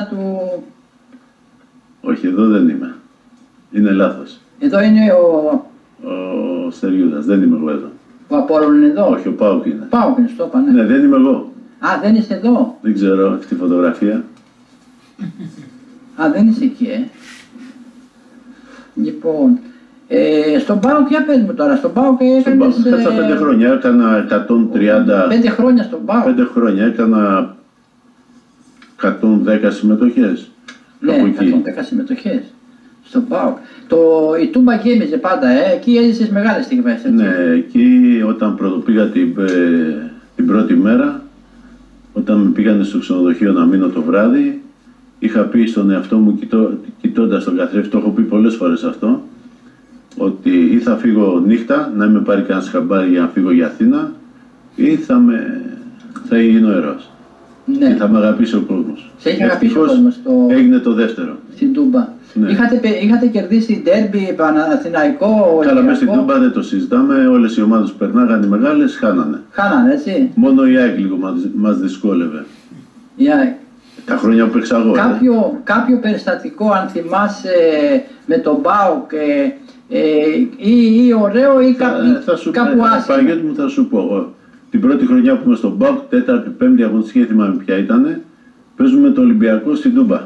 του... Όχι, εδώ δεν είμαι. Είναι λάθος. Εδώ είναι Ο Στεριούδας, δεν είμαι εγώ εδώ. ο Απόλλων είναι εδώ. Όχι, ο Πάουκ είναι. Πάω και στο είπα, ναι. Ναι, δεν είμαι εγώ. Α, δεν είσαι εδώ. Δεν ξέρω αυτή τη φωτογραφία. Α, δεν είσαι εκεί, Λοιπόν, στον ΠΑΟΚ, για πες μου τώρα, στον ΠΑΟΚ έκανες... Πέτσα 5 χρόνια, έκανα 130... 5 χρόνια στον ΠΑΟΚ. 5 χρόνια, έκανα 110 συμμετοχές. Ναι, 110 συμμετοχές στον ΠΑΟΚ. Η Τούμπα γέμιζε πάντα, εκεί έζησες μεγάλες στιγμές, έτσι. Ναι, εκεί όταν πρωτοπήγα την πρώτη μέρα, όταν με πήγανε στο ξενοδοχείο να μείνω το βράδυ, είχα πει στον εαυτό μου, κοιτώντας τον καθρέφτη, το έχω πει πολλές φορές αυτό, ότι ή θα φύγω νύχτα, να με πάρει κανένας χαμπάρι για να φύγω για Αθήνα, ή θα γίνω ήρωας. Ναι. Και θα με αγαπήσει ο κόσμος. Σε είχε αγαπήσει ο κόσμος έγινε το δεύτερο. Στην Τούμπα. Ναι. Είχατε κερδίσει ντέρμπι, Παναθηναϊκό, καλά, μέσα στην Τούμπα δεν το συζητάμε. Όλες οι ομάδες που περνάγανε οι μεγάλες χάνανε. Χάνανε, έτσι. Μόνο η ΑΕΚ λίγο μας δυσκόλευε. Η ΑΕΚ. Τα χρόνια που παίξα εγώ. Κάποιο περιστατικό, αν θυμάσαι, με τον ΠΑΟΚ ή ωραίο ή κάπου άσχημο. Παναγιώτη μου, θα σου πω. Την πρώτη χρονιά που είμαι στον ΠΑΟΚ, τέταρτη, πέμπτη αγωνιστική, θυμάμαι ποια ήταν, παίζουμε το Ολυμπιακό στην Τούμπα.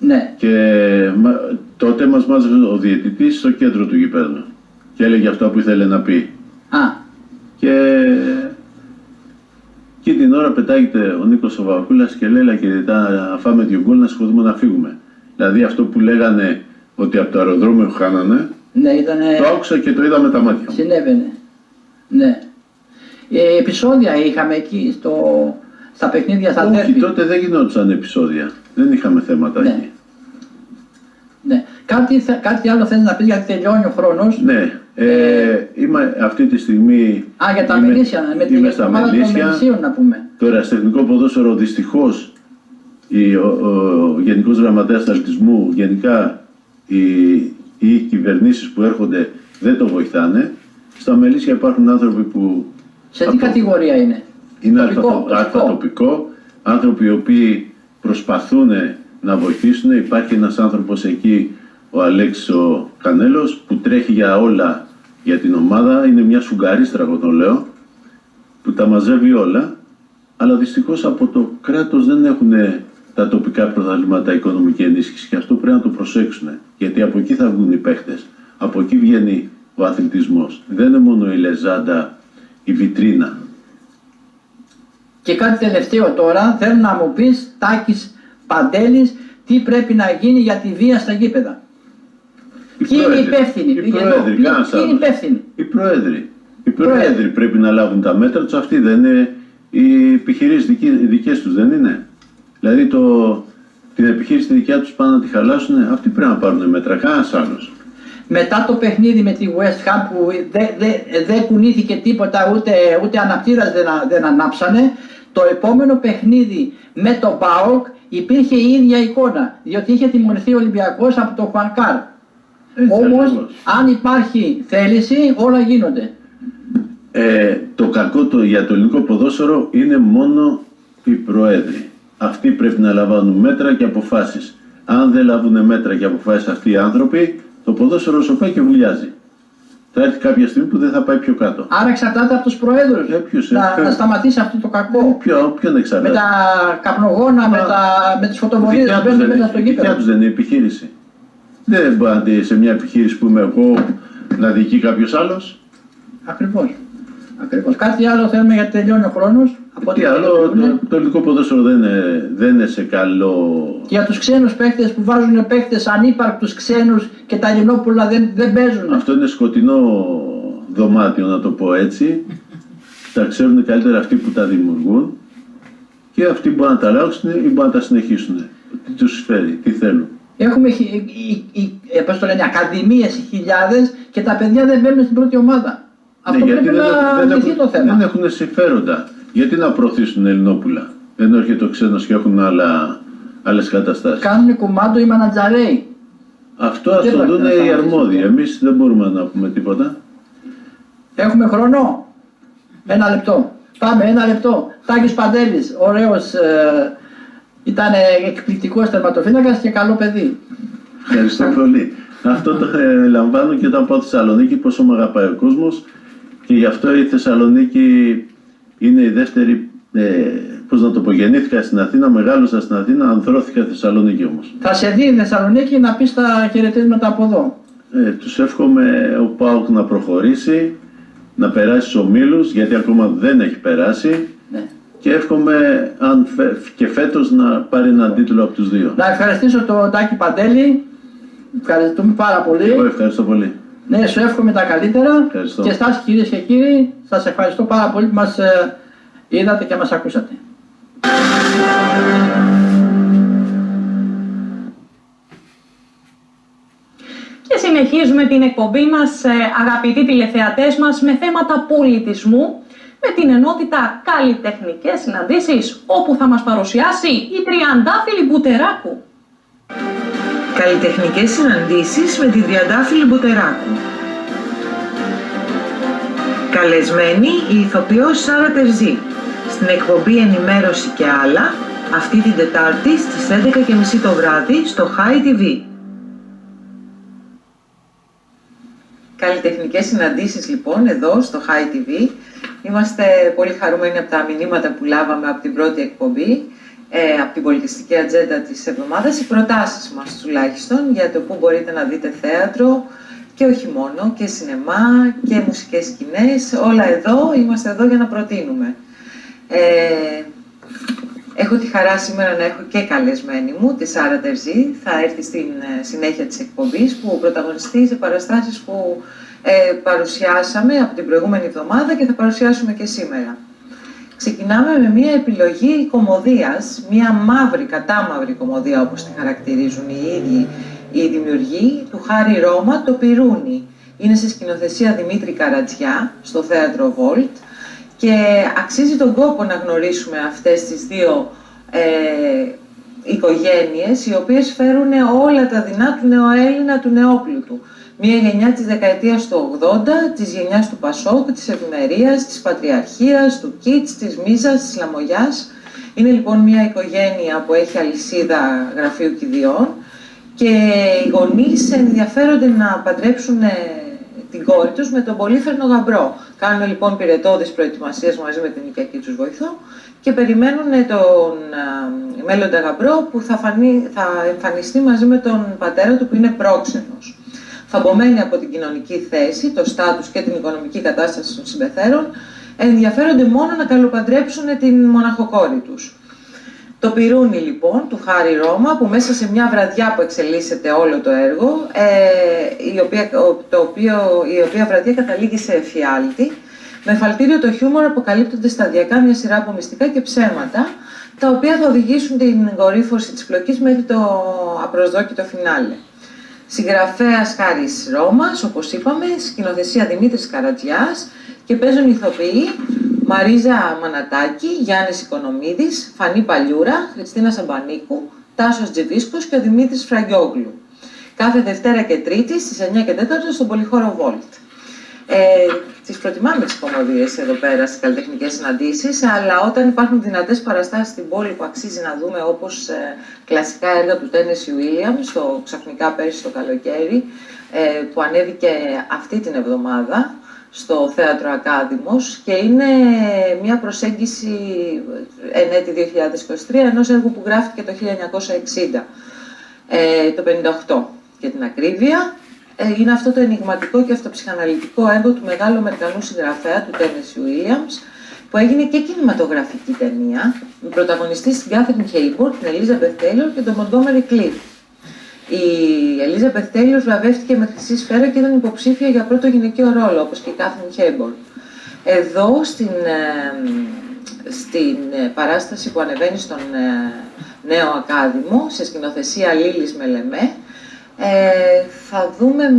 Ναι. Και τότε μας μάζευε ο διαιτητής στο κέντρο του γηπέδου και έλεγε αυτά που ήθελε να πει. Α. Και εκεί την ώρα πετάγεται ο Νίκος ο Βακούλας και λέει: «Κύριε, να φάμε 2 γκολ, να σηκωθούμε να φύγουμε». Δηλαδή αυτό που λέγανε ότι από το αεροδρόμιο χάνανε, ναι, ήτανε... το άκουσα και το είδα με τα μάτια μου. Συνέβαινε. Ναι. Επεισόδια είχαμε εκεί στα παιχνίδια στα τέρπη. Όχι, τότε δεν γινόντουσαν επεισόδια. Δεν είχαμε θέματα εκεί. Ναι. Κάτι άλλο θες να πεις, γιατί τελειώνει ο χρόνος. Ναι. Είμαι αυτή τη στιγμή... για τα Μελίσια, με την ομάδα των Μελισσίων να πούμε. Το ερασιτεχνικό ποδόσφαιρο, δυστυχώς, ο Γενικός Γραμματέας Αθλητισμού, γενικά οι κυβερνήσεις που έρχονται δεν το βοηθάνε. Στα Μελίσια υπάρχουν άνθρωποι που... Σε τι κατηγορία είναι? Είναι τοπικό, άνθρωποι οι οποίοι προσπαθούν να βοηθήσουν. Υπάρχει ένας άνθρωπος εκεί, ο Αλέξης ο Κανέλος, που τρέχει για όλα για την ομάδα. Είναι μια σουγκαρίστρα, εγώ τον λέω, που τα μαζεύει όλα. Αλλά δυστυχώς από το κράτος δεν έχουν τα τοπικά πρωταθλήματα οικονομική ενίσχυση, και αυτό πρέπει να το προσέξουν. Γιατί από εκεί θα βγουν οι παίχτες. Από εκεί βγαίνει ο αθλητισμός. Δεν είναι μόνο η λεζάντα, η βιτρίνα. Και κάτι τελευταίο τώρα, θέλω να μου πεις, Τάκης Παντέλης, τι πρέπει να γίνει για τη βία στα γήπεδα. Ποιοι είναι οι υπεύθυνοι? Οι πρόεδροι πρέπει να λάβουν τα μέτρα τους. Αυτοί δεν είναι οι επιχειρήσεις δικές τους, δεν είναι? Δηλαδή την επιχείρηση τη δικιά τους πάνε να τη χαλάσουν, αυτοί πρέπει να πάρουν μέτρα, κανένας άλλος. Μετά το παιχνίδι με τη West Ham που δεν κουνήθηκε τίποτα, ούτε αναπτήρας δεν ανάψανε, το επόμενο παιχνίδι με το ΠΑΟΚ υπήρχε η ίδια εικόνα, διότι είχε τιμωρηθεί ο Ολυμπιακός από το Χουανκάρ. Όμως, αν υπάρχει θέληση, όλα γίνονται. Το κακό για το ελληνικό ποδόσφαιρο είναι μόνο οι προέδροι. Αυτοί πρέπει να λαμβάνουν μέτρα και αποφάσεις. Αν δεν λάβουν μέτρα και αποφάσεις αυτοί οι άνθρωποι, το ποδόσφαιρο σοπάει και βουλιάζει. Θα έρθει κάποια στιγμή που δεν θα πάει πιο κάτω. Άρα εξαρτάται από τους προέδρους να σταματήσει αυτό το κακό. Ποιον εξαρτάται? Με τα καπνογόνα, με τις φωτοβολίες που μπαίνουν μέσα στο γήπεδο. Δικιά τους δεν είναι επιχείρηση. Δεν μπορεί σε μια επιχείρηση που είμαι εγώ να διοικεί κάποιος άλλος. Ακριβώς. Κάτι άλλο θέλουμε, γιατί τελειώνει ο χρόνος. Τι άλλο, το ελληνικό ποδόσφαιρο δεν είναι σε καλό... Για τους ξένους παίκτες που βάζουν παίκτες ανύπαρκτους ξένους και τα Ελληνόπουλα δεν παίζουν. Αυτό είναι σκοτεινό δωμάτιο, να το πω έτσι. Τα ξέρουν καλύτερα αυτοί που τα δημιουργούν, και αυτοί μπορούν να τα αλλάξουν ή μπορούν να τα συνεχίσουν. Τι τους φέρει, τι θέλουν. Έχουμε ακαδημίες χιλιάδες και τα παιδιά δεν μπαίνουν στην πρώτη ομάδα. Αυτό πρέπει να λυθεί το θέμα. Δεν έχουν συμφέροντα. Γιατί να προωθήσουν Ελληνόπουλα, ενώ έρχεται ο ξένος και έχουν άλλες καταστάσεις. Κάνουν κουμάντο οι μανατζαρέοι. Αυτό ας το δουν οι αρμόδιοι. Εμείς δεν μπορούμε να πούμε τίποτα. Έχουμε χρόνο? 1 λεπτό. Πάμε, 1 λεπτό. Τάκης Παντέλης, ωραίος Ήταν εκπληκτικός τερματοφύλακας και καλό παιδί. Ευχαριστώ πολύ. Αυτό το λαμβάνω και όταν πάω στη Θεσσαλονίκη, πόσο με αγαπάει ο κόσμος, και γι' αυτό η Θεσσαλονίκη είναι η δεύτερη, πώς να το πω, γεννήθηκα στην Αθήνα, μεγάλωσα στην Αθήνα, ανδρώθηκα στη Θεσσαλονίκη όμως. Θα σε δει η Θεσσαλονίκη να πεις τα χαιρετίσματα από εδώ. Τους εύχομαι ο ΠΑΟΚ να προχωρήσει, να περάσει στους ομίλους, γιατί ακόμα δεν έχει περάσει. Ναι. Και εύχομαι και φέτος να πάρει έναν τίτλο από τους δύο. Να ευχαριστήσω τον Τάκη Παντέλη. Ευχαριστούμε πάρα πολύ. Εγώ ευχαριστώ πολύ. Ναι, σου εύχομαι τα καλύτερα. Ευχαριστώ. Και εσάς κυρίες και κύριοι, σας ευχαριστώ πάρα πολύ που μας είδατε και μας ακούσατε. Και συνεχίζουμε την εκπομπή μας, αγαπητοί τηλεθεατές μας, με θέματα πολιτισμού, με την ενότητα καλλιτεχνικές συναντήσεις, όπου θα μας παρουσιάσει η Τριαντάφυλλη Μπουτεράκου. Καλλιτεχνικές συναντήσεις με την Τριαντάφυλλη Μπουτεράκου. Καλεσμένη η ηθοποιός Σάρα Τερζή, στην εκπομπή Ενημέρωση και άλλα, αυτή την Τετάρτη στις 11:30 το βράδυ στο High TV. Καλλιτεχνικές συναντήσεις λοιπόν εδώ στο High TV. Είμαστε πολύ χαρούμενοι από τα μηνύματα που λάβαμε από την πρώτη εκπομπή, από την πολιτιστική ατζέντα της εβδομάδας, οι προτάσεις μας τουλάχιστον για το πού μπορείτε να δείτε θέατρο και όχι μόνο, και σινεμά και μουσικές σκηνές, όλα εδώ, είμαστε εδώ για να προτείνουμε. Έχω τη χαρά σήμερα να έχω και καλεσμένη μου, τη Σάρα Τερζή, θα έρθει στην συνέχεια της εκπομπής, που πρωταγωνιστεί σε παραστάσεις που παρουσιάσαμε από την προηγούμενη εβδομάδα και θα παρουσιάσουμε και σήμερα. Ξεκινάμε με μια επιλογή κωμωδίας, μια μαύρη, κατάμαυρη κωμωδία όπως τη χαρακτηρίζουν οι ίδιοι οι δημιουργοί, του Χάρη Ρώμα, το Πυρούνι. Είναι σε σκηνοθεσία Δημήτρη Καρατζιά, στο θέατρο Volt, και αξίζει τον κόπο να γνωρίσουμε αυτές τις δύο οικογένειες, οι οποίες φέρουν όλα τα δεινά του νεοέλληνα, του νεόπλουτου. Μία γενιά της δεκαετίας του 80, της γενιάς του Πασόκ, της Ευημερίας, της Πατριαρχίας, του Κίτς, της Μίζας, της Λαμογιάς. Είναι λοιπόν μια οικογένεια που έχει αλυσίδα γραφείου κηδιών και οι γονείς ενδιαφέρονται να παντρέψουν την κόρη τους με τον πολύφερνο γαμπρό. Κάνουν λοιπόν πυρετώδεις προετοιμασίες μαζί με την οικιακή τους βοηθό και περιμένουν τον μέλλοντα γαμπρό που θα εμφανιστεί μαζί με τον πατέρα του που είναι πρόξενος. Θαμπομένοι από την κοινωνική θέση, το στάτους και την οικονομική κατάσταση των συμπεθέρων, ενδιαφέρονται μόνο να καλοπαντρέψουν την μοναχοκόρη τους. Το Πυρούνι λοιπόν του Χάρη Ρώμα, που μέσα σε μια βραδιά που εξελίσσεται όλο το έργο, η οποία βραδιά καταλήγει σε εφιάλτη, με εφαλτήριο το χιούμορ αποκαλύπτονται σταδιακά μια σειρά από μυστικά και ψέματα, τα οποία θα οδηγήσουν την κορύφωση της πλοκής μέχρι το απροσδόκητο φινάλε. Συγγραφέας Χάρης Ρώμας, όπως είπαμε, σκηνοθεσία Δημήτρης Καρατζιάς και παίζουν ηθοποιοί Μαρίζα Μανατάκη, Γιάννης Οικονομίδης, Φανή Παλιούρα, Χριστίνα Σαμπανίκου, Τάσος Τζιβίσκος και ο Δημήτρης Φραγκιόγλου. Κάθε Δευτέρα και Τρίτη στις 9 και 4 στον πολυχώρο Volt. Τις προτιμάμε τις κωμωδίες εδώ πέρα στις καλλιτεχνικές συναντήσεις, αλλά όταν υπάρχουν δυνατές παραστάσεις στην πόλη που αξίζει να δούμε, όπως κλασικά έργα του Τένεσι Ουίλιαμς, το Ξαφνικά πέρσι το καλοκαίρι, που ανέβηκε αυτή την εβδομάδα στο Θέατρο Ακάδημος και είναι μια προσέγγιση εν έτη 2023 ενός έργου που γράφτηκε το 1960, το 58 για την ακρίβεια. Είναι αυτό το ενιγματικό και αυτοψυχαναλυτικό έργο του μεγάλου Αμερικανού συγγραφέα, του Τένεσι Ουίλιαμς, που έγινε και κινηματογραφική ταινία, με πρωταγωνιστή στην Κάθριν Χέιμπορ, την Ελίζαμπεθ Τέιλορ και τον Μοντγκόμερι Κλιφ. Η Ελίζαμπεθ Τέιλορ βραβεύτηκε με Χρυσή Σφαίρα και ήταν υποψήφια για πρώτο γυναικείο ρόλο, όπως και η Κάθριν Χέιμπορ. Εδώ, στην παράσταση που ανεβαίνει στον Νέο Ακάδημο, σε σκηνοθεσία Λίλης Μελεμέ, θα δούμε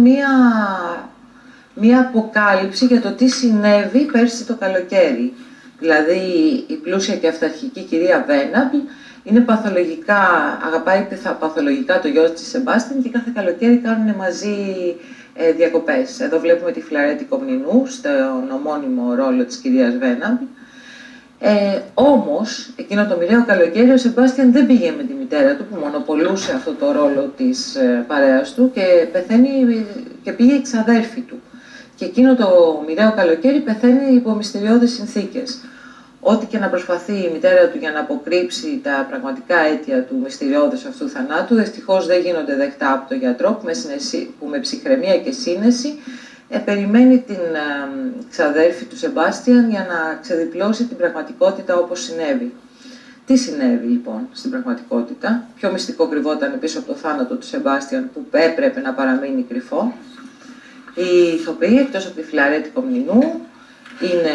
μία αποκάλυψη για το τι συνέβη πέρσι το καλοκαίρι. Δηλαδή η πλούσια και αυταρχική κυρία Βέναμπλ είναι παθολογικά, αγαπάει παθολογικά το γιο της Σεμπάστιν και κάθε καλοκαίρι κάνουν μαζί διακοπές. Εδώ βλέπουμε τη Φλαρέτη Κομνηνού στον ομώνυμο ρόλο της κυρίας Βέναμπλ. Όμως, εκείνο το μοιραίο καλοκαίρι, ο Σεμπάστιαν δεν πήγε με τη μητέρα του, που μονοπολούσε αυτό το ρόλο της παρέας του, και πεθαίνει και πήγε η ξαδέρφη του. Και εκείνο το μοιραίο καλοκαίρι πεθαίνει υπό μυστηριώδεις συνθήκες. Ό,τι και να προσπαθεί η μητέρα του για να αποκρύψει τα πραγματικά αίτια του μυστηριώδους αυτού θανάτου, δυστυχώς δεν γίνονται δεκτά από τον γιατρό που με ψυχραιμία και σύνεση περιμένει την ξαδέρφη του Σεμπάστιαν για να ξεδιπλώσει την πραγματικότητα όπως συνέβη. Τι συνέβη λοιπόν στην πραγματικότητα, ποιο μυστικό κρυβόταν πίσω από το θάνατο του Σεμπάστιαν που έπρεπε να παραμείνει κρυφό. Οι ηθοποιοί, εκτός από τη Φιλαρέτη Κομνηνού, είναι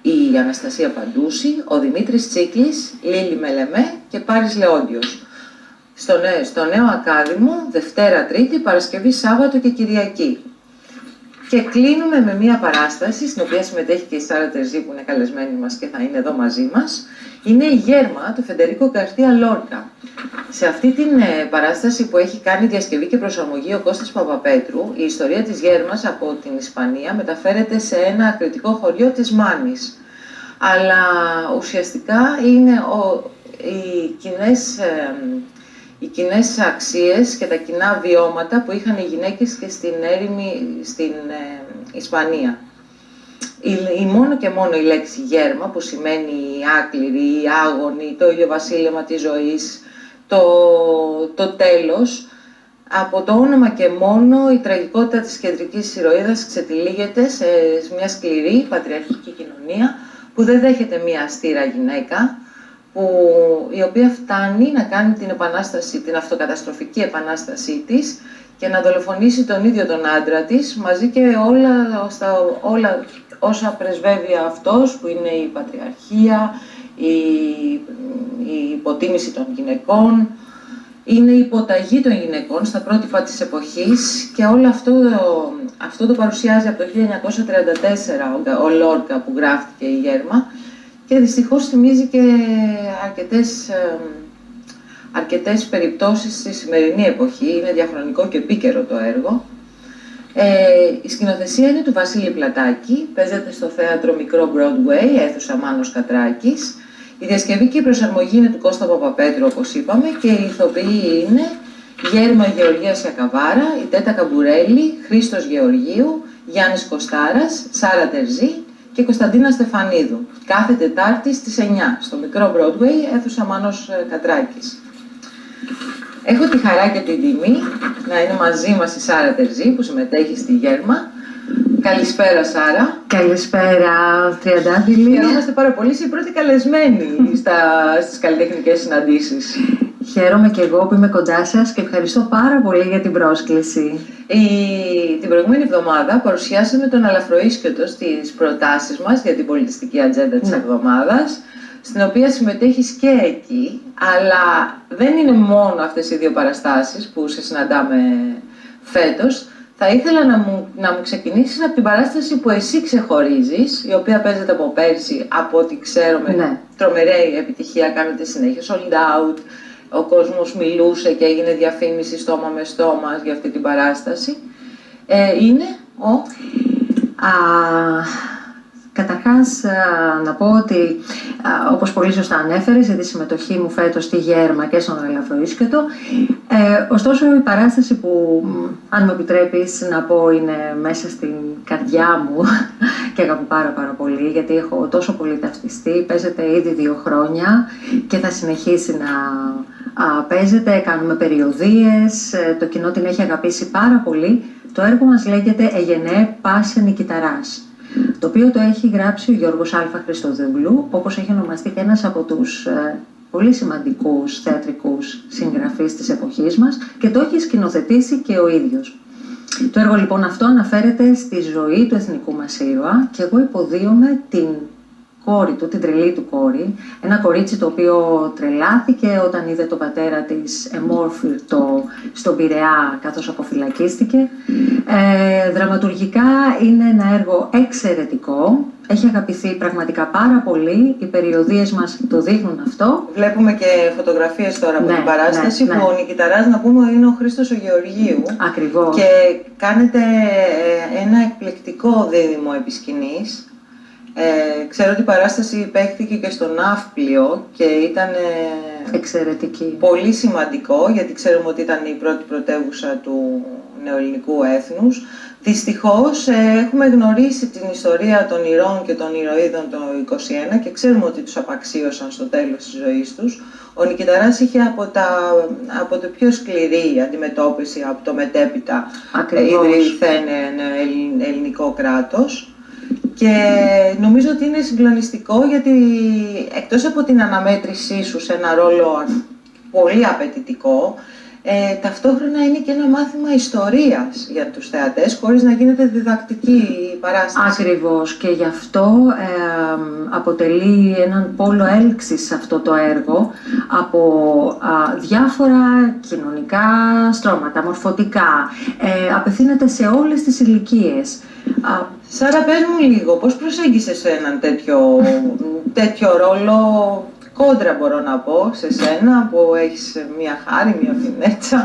η Αναστασία Παντούση, ο Δημήτρης Τσίκλης, Λίλη Μελεμέ και Πάρης Λεόντιος. Στο Νέο Ακάδημο, Δευτέρα, Τρίτη, Παρασκευή, Σάββατο και Κυριακή. Και κλείνουμε με μία παράσταση, στην οποία συμμετέχει και η Σάρα Τερζή, που είναι καλεσμένη μας και θα είναι εδώ μαζί μας. Είναι η Γέρμα του Φεντερίκο Γκαρθία Λόρκα. Σε αυτή την παράσταση που έχει κάνει διασκευή και προσαρμογή ο Κώστας Παπαπέτρου, η ιστορία της Γέρμας από την Ισπανία μεταφέρεται σε ένα κρητικό χωριό της Μάνης. Αλλά ουσιαστικά είναι οι κοινές αξίες και τα κοινά βιώματα που είχαν οι γυναίκες και στην έρημη στην Ισπανία. Η μόνο και μόνο η λέξη γέρμα, που σημαίνει άκληρη, άγονη, το ίδιο βασίλεμα της ζωής, το τέλος, από το όνομα και μόνο η τραγικότητα της κεντρικής ηρωίδας ξετυλίγεται σε μια σκληρή πατριαρχική κοινωνία που δεν δέχεται μια αστήρα γυναίκα, η οποία φτάνει να κάνει την αυτοκαταστροφική επανάστασή της και να δολοφονήσει τον ίδιο τον άντρα της, μαζί και όλα όσα πρεσβεύει αυτός, που είναι η πατριαρχία, η υποτίμηση των γυναικών, είναι η υποταγή των γυναικών στα πρότυπα της εποχής, και όλο αυτό το παρουσιάζει από το 1934 ο Λόρκα, που γράφτηκε η Γέρμα, και δυστυχώς θυμίζει και αρκετές περιπτώσεις στη σημερινή εποχή. Είναι διαχρονικό και επίκαιρο το έργο. Η σκηνοθεσία είναι του Βασίλη Πλατάκη, παίζεται στο θέατρο Μικρό Broadway, αίθουσα Μάνος Κατράκης. Η διασκευή και η προσαρμογή είναι του Κώστα Παπαπέτρου, όπως είπαμε, και οι ηθοποιοί είναι Γέρμα Γεωργία Σιακαβάρα, η Τέτα Καμπουρέλη, Χρήστος Γεωργίου, Γιάννης Κωστάρας, Σάρα Τερζή και Κωνσταντίνα Στεφανίδου. Κάθε Τετάρτη στις 9 στο Μικρό Broadway, αίθουσα Μάνος Κατράκης. Έχω τη χαρά και την τιμή να είναι μαζί μας η Σάρα Τερζή, που συμμετέχει στη Γέρμα. Καλησπέρα, Σάρα. Καλησπέρα, Τριαντάφυλλη. Χαιρόμαστε πάρα πολύ. Είσαι η πρώτη καλεσμένη στις καλλιτεχνικές συναντήσεις. Χαίρομαι και εγώ που είμαι κοντά σας και ευχαριστώ πάρα πολύ για την πρόσκληση. Την προηγούμενη εβδομάδα παρουσιάσαμε τον Αλαφροίσκιωτο στις προτάσεις μας για την πολιτιστική ατζέντα της εβδομάδας, στην οποία συμμετέχεις και εκεί, αλλά δεν είναι μόνο αυτές οι δύο παραστάσεις που σε συναντάμε φέτος. Θα ήθελα να μου ξεκινήσεις από την παράσταση που εσύ ξεχωρίζεις, η οποία παίζεται από πέρσι, από ό,τι ξέρω, με τρομερή επιτυχία, κάνετε συνέχεια sold out. Ο κόσμος μιλούσε και έγινε διαφήμιση στόμα με στόμα για αυτή την παράσταση. Είναι Καταρχάς, να πω ότι, όπως πολύ σωστά ανέφερες, για τη συμμετοχή μου φέτος στη Γέρμα και στον Αλαφροίσκιωτο. Ωστόσο, η παράσταση που, αν με επιτρέπεις να πω, είναι μέσα στην καρδιά μου και αγαπώ πάρα πολύ, γιατί έχω τόσο πολύ ταυτιστεί. Παίζεται ήδη 2 χρόνια και θα συνεχίσει να παίζεται. Κάνουμε περιοδίες, το κοινό την έχει αγαπήσει πάρα πολύ. Το έργο μας λέγεται «Εγενέ πάσε νικηταράς», το οποίο το έχει γράψει ο Γιώργος Α. Χριστοδουλού, όπως έχει ονομαστεί και ένας από τους πολύ σημαντικούς θεατρικούς συγγραφείς της εποχής μας, και το έχει σκηνοθετήσει και ο ίδιος. Το έργο λοιπόν αυτό αναφέρεται στη ζωή του εθνικού μας ήρωα, και εγώ υποδίωμαι την κόρη του, την τρελή του κόρη, ένα κορίτσι το οποίο τρελάθηκε όταν είδε τον πατέρα της εμόρφυρτο στον Πειραιά καθώς αποφυλακίστηκε. Δραματουργικά είναι ένα έργο εξαιρετικό, έχει αγαπηθεί πραγματικά πάρα πολύ, οι περιοδίες μας το δείχνουν αυτό. Βλέπουμε και φωτογραφίες τώρα από την παράσταση, που ο νικηταράς, να πούμε, είναι ο Χρήστος ο Γεωργίου. Ακριβώς. Και κάνετε ένα εκπληκτικό δίδυμο επί σκηνής. Ξέρω ότι η παράσταση παίχτηκε και στο Ναύπλιο και ήταν εξαιρετική. Πολύ σημαντικό, γιατί ξέρουμε ότι ήταν η πρώτη πρωτεύουσα του νεοελληνικού έθνους. Δυστυχώς έχουμε γνωρίσει την ιστορία των ηρώων και των ηρωίδων το 1921 και ξέρουμε ότι τους απαξίωσαν στο τέλος της ζωής τους. Ο Νικηταράς είχε από το πιο σκληρή αντιμετώπιση από το μετέπειτα ιδρυθέν ελληνικό κράτος. Και νομίζω ότι είναι συγκλονιστικό γιατί εκτός από την αναμέτρησή σου σε ένα ρόλο πολύ απαιτητικό, ταυτόχρονα είναι και ένα μάθημα ιστορίας για τους θεατές, χωρίς να γίνεται διδακτική η παράσταση. Ακριβώς, και γι' αυτό αποτελεί έναν πόλο έλξης αυτό το έργο από διάφορα κοινωνικά στρώματα, μορφωτικά, απευθύνεται σε όλες τις ηλικίες. Σάρα, πες μου λίγο, πώς προσέγγισες έναν τέτοιο ρόλο, κόντρα μπορώ να πω, σε σένα που έχεις μια χάρη, μια φινέτσα,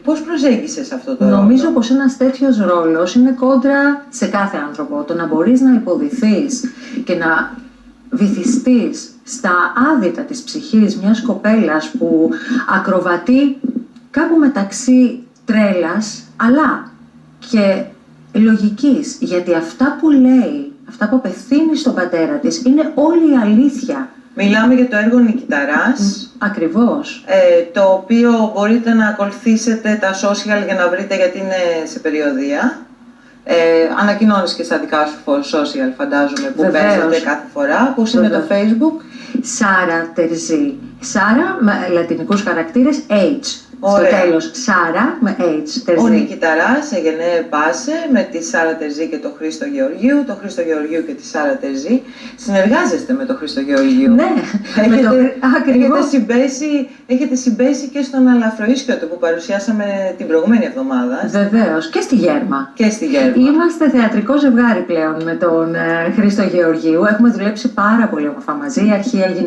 πώς προσέγγισες αυτό το ρόλο? Νομίζω πως ένας τέτοιος ρόλος είναι κόντρα σε κάθε άνθρωπο. Το να μπορείς να υποδηθείς και να βυθιστείς στα άδυτα της ψυχής μιας κοπέλας που ακροβατεί κάπου μεταξύ τρέλας αλλά και λογικής, γιατί αυτά που λέει, αυτά που απευθύνει στον πατέρα της είναι όλη η αλήθεια. Μιλάμε για το έργο Νικηταράς. Ακριβώς. Το οποίο μπορείτε να ακολουθήσετε τα social για να βρείτε, γιατί είναι σε περιοδία. Ανακοινώνεις και στα δικά σου social, φαντάζομαι, που παίζετε κάθε φορά. Πώς είναι το Facebook? Σάρα Τερζή. Σάρα με λατινικούς χαρακτήρες H. Ωραία. Στο τέλος, Σάρα με H. Τερζή. Ο Νικηταράς, Εγενέ Πάσε, με τη Σάρα Τερζή και τον Χρήστο Γεωργίου, τον Χρήστο Γεωργίου και τη Σάρα Τερζή. Συνεργάζεστε με τον Χρήστο Γεωργίου. Ναι, έχετε συμπέσει και στον Αλαφροίσκοτο που παρουσιάσαμε την προηγούμενη εβδομάδα. Βεβαίως, και στη Γέρμα. Και στη Γέρμα. Είμαστε θεατρικό ζευγάρι πλέον με τον Χρήστο Γεωργίου. Έχουμε δουλέψει πάρα πολύ όμορφα μαζί. Η αρχή έγινε